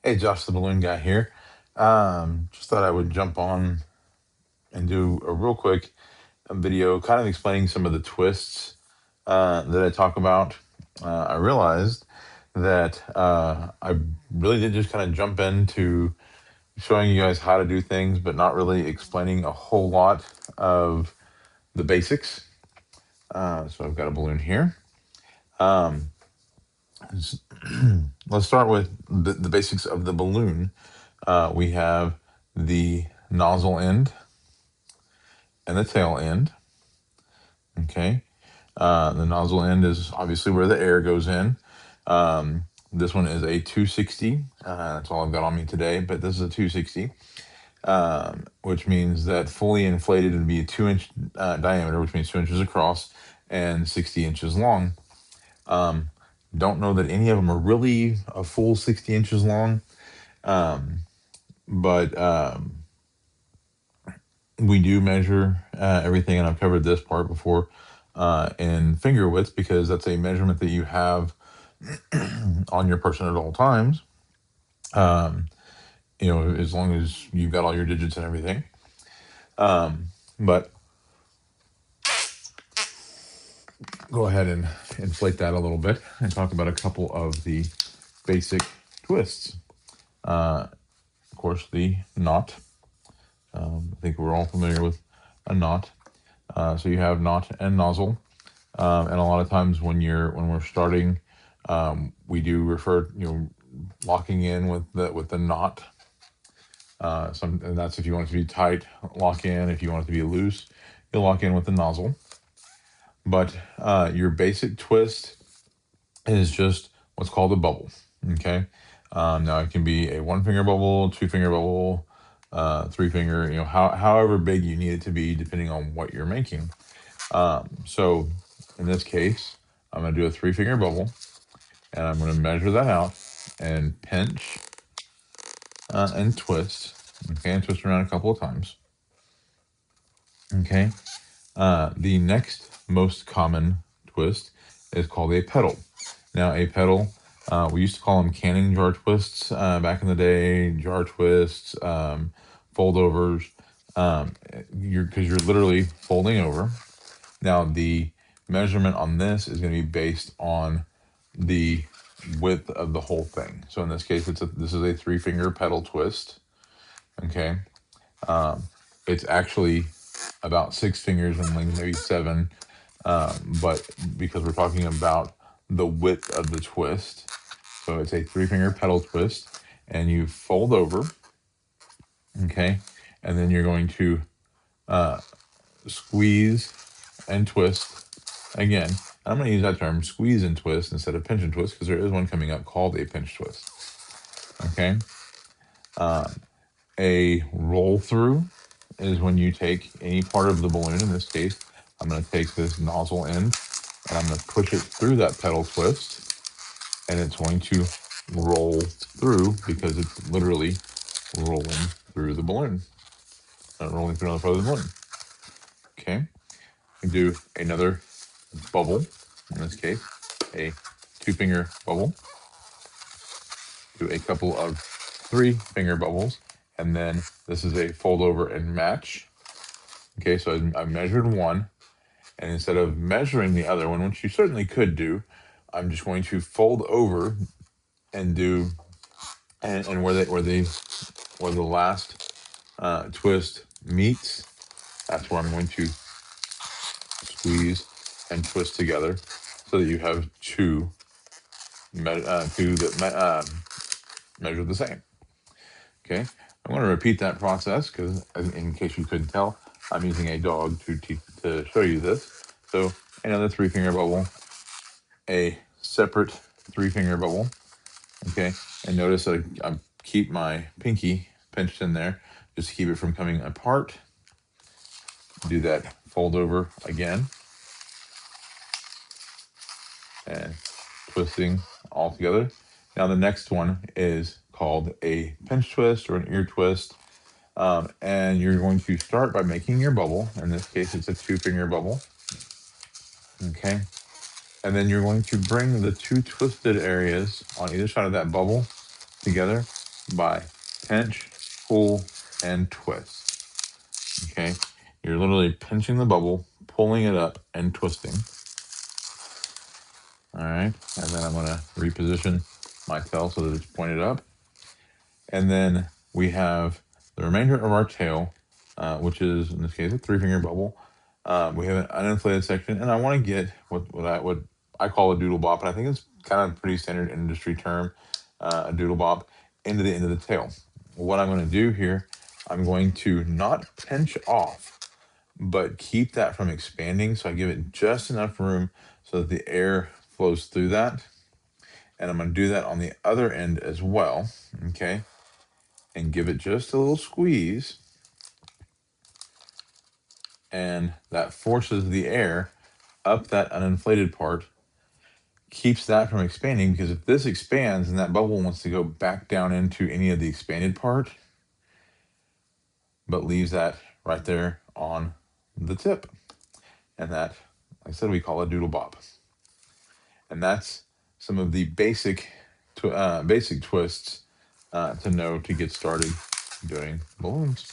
Hey, Josh the Balloon Guy here. Just thought I would jump on and do a real quick video kind of explaining some of the twists that I talk about. I realized that I really did just kind of jump into showing you guys how to do things, but not really explaining a whole lot of the basics. So I've got a balloon here. Um, s- let's start with the basics of the balloon. We have the nozzle end and the tail end. Okay. The nozzle end is obviously where the air goes in. This one is a 260. That's all I've got on me today, but this is a 260, which means that fully inflated would be a 2 inch diameter, which means 2 inches across and 60 inches long. Um, don't know that any of them are really a full 60 inches long, um, but we do measure everything, and I've covered this part before in finger width because that's a measurement that you have on your person at all times. Um, as long as you've got all your digits and everything. But go ahead and inflate that a little bit and talk about a couple of the basic twists. Of course, the knot. I think we're all familiar with a knot. So you have knot and nozzle. And a lot of times when we're starting, we do refer locking in with the knot. And that's if you want it to be tight, lock in. If you want it to be loose, you'll lock in with the nozzle. But your basic twist is just what's called a bubble. Okay. Now it can be a one finger bubble, two finger bubble, three finger. However big you need it to be, depending on what you're making. So in this case, I'm going to do a three finger bubble, and I'm going to measure that out and pinch and twist. Okay, and twist around a couple of times. Okay. The next most common twist is called a pedal. Now, a pedal, we used to call them canning jar twists back in the day, jar twists, foldovers. Because you're literally folding over. Now, the measurement on this is going to be based on the width of the whole thing. So in this case, this is a three finger pedal twist. Okay. Um, it's actually about six fingers in length, maybe seven. But because we're talking about the width of the twist, so it's a three finger pedal twist, and you fold over. Okay. And then you're going to uh, squeeze and twist again. I'm going to use that term, squeeze and twist, instead of pinch and twist, because there is one coming up called a pinch twist. Okay. A roll through is when you take any part of the balloon. In this case, I'm going to take this nozzle end and I'm going to push it through that pedal twist, and it's going to roll through because it's literally rolling through the balloon, rolling through another part of the balloon. Okay. Do another bubble, in this case, a two finger bubble. Do a couple of three finger bubbles, and then this is a fold over and match. Okay, so I measured one, and instead of measuring the other one, which you certainly could do, I'm just going to fold over and do, and where the last twist meets, that's where I'm going to squeeze and twist together, so that you have two that measure the same. Okay, I'm going to repeat that process because, in case you couldn't tell, I'm using a dog to show you this. So another three finger bubble, a separate three finger bubble. Okay, and notice that I keep my pinky pinched in there just to keep it from coming apart. Do that fold over again and twisting all together. Now the next one is called a pinch twist or an ear twist. And you're going to start by making your bubble. In this case, it's a two finger bubble. Okay. And then you're going to bring the two twisted areas on either side of that bubble together by pinch, pull, and twist. Okay, you're literally pinching the bubble, pulling it up, and twisting. All right, and then I'm going to reposition my tail so that it's pointed up. And then we have the remainder of our tail, which is in this case a 3-finger bubble. We have an uninflated section, and I want to get what I call a doodle bop, and I think it's kind of a pretty standard industry term, a doodle bop, into the end of the tail. What I'm going to do here, I'm going to not pinch off, but keep that from expanding. So I give it just enough room so that the air flows through that. And I'm going to do that on the other end as well. Okay. And give it just a little squeeze. And that forces the air up that uninflated part, keeps that from expanding, because if this expands and that bubble wants to go back down into any of the expanded part, but leaves that right there on the tip. And that, like I said, we call a doodle bop. And that's some of the basic twists to know to get started doing balloons.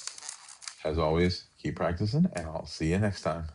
As always, keep practicing, and I'll see you next time.